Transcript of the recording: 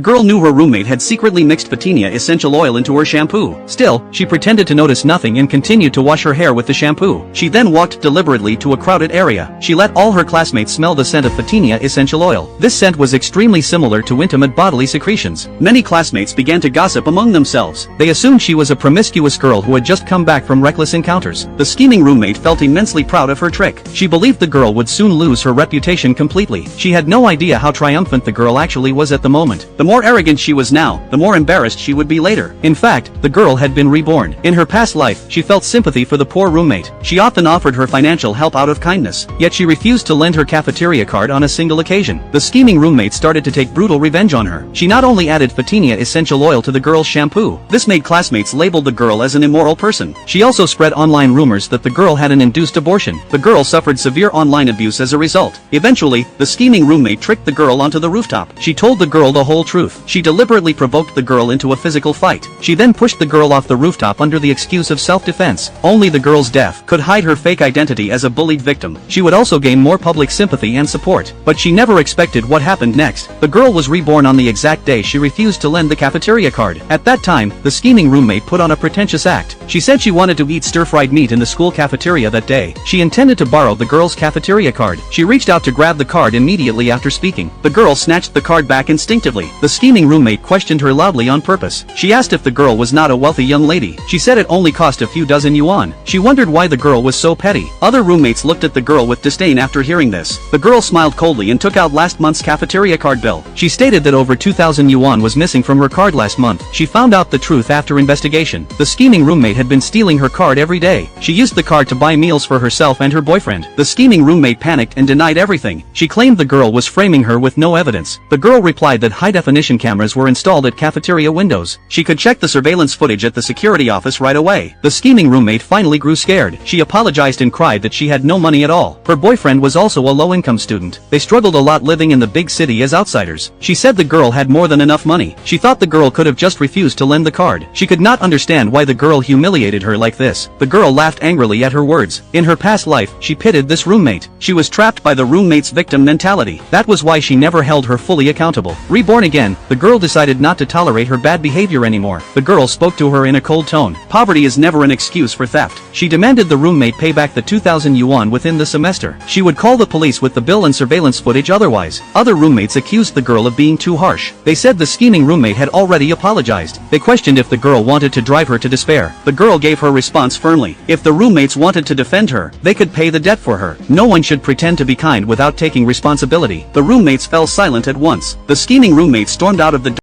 The girl knew her roommate had secretly mixed Petunia essential oil into her shampoo. Still, she pretended to notice nothing and continued to wash her hair with the shampoo. She then walked deliberately to a crowded area. She let all her classmates smell the scent of Petunia essential oil. This scent was extremely similar to intimate bodily secretions. Many classmates began to gossip among themselves. They assumed she was a promiscuous girl who had just come back from reckless encounters. The scheming roommate felt immensely proud of her trick. She believed the girl would soon lose her reputation completely. She had no idea how triumphant the girl actually was at the moment. The more arrogant she was now, the more embarrassed she would be later. In fact, the girl had been reborn. In her past life, she felt sympathy for the poor roommate. She often offered her financial help out of kindness, yet she refused to lend her cafeteria card on a single occasion. The scheming roommate started to take brutal revenge on her. She not only added Petunia essential oil to the girl's shampoo. This made classmates label the girl as an immoral person. She also spread online rumors that the girl had an induced abortion. The girl suffered severe online abuse as a result. Eventually, the scheming roommate tricked the girl onto the rooftop. She told the girl the whole truth. She deliberately provoked the girl into a physical fight. She then pushed the girl off the rooftop under the excuse of self-defense. Only the girl's death could hide her fake identity as a bullied victim. She would also gain more public sympathy and support. But she never expected what happened next. The girl was reborn on the exact day she refused to lend the cafeteria card. At that time, the scheming roommate put on a pretentious act. She said she wanted to eat stir-fried meat in the school cafeteria that day. She intended to borrow the girl's cafeteria card. She reached out to grab the card immediately after speaking. The girl snatched the card back instinctively. The scheming roommate questioned her loudly on purpose. She asked if the girl was not a wealthy young lady. She said it only cost a few dozen yuan. She wondered why the girl was so petty. Other roommates looked at the girl with disdain after hearing this. The girl smiled coldly and took out last month's cafeteria card bill. She stated that over 2,000 yuan was missing from her card last month. She found out the truth after investigation. The scheming roommate had been stealing her card every day. She used the card to buy meals for herself and her boyfriend. The scheming roommate panicked and denied everything. She claimed the girl was framing her with no evidence. The girl replied that high-definition cameras were installed at cafeteria windows. She could check the surveillance footage at the security office right away. The scheming roommate finally grew scared. She apologized and cried that she had no money at all. Her boyfriend was also a low-income student. They struggled a lot living in the big city as outsiders. She said the girl had more than enough money. She thought the girl could have just refused to lend the card. She could not understand why the girl humiliated her like this. The girl laughed angrily at her words. In her past life, she pitied this roommate. She was trapped by the roommate's victim mentality. That was why she never held her fully accountable. Reborn again, the girl decided not to tolerate her bad behavior anymore. The girl spoke to her in a cold tone. Poverty is never an excuse for theft. She demanded the roommate pay back the 2,000 yuan within the semester. She would call the police with the bill and surveillance footage otherwise. Other roommates accused the girl of being too harsh. They said the scheming roommate had already apologized. They questioned if the girl wanted to drive her to despair. The girl gave her response firmly. If the roommates wanted to defend her, they could pay the debt for her. No one should pretend to be kind without taking responsibility. The roommates fell silent at once. The scheming roommate stormed out of the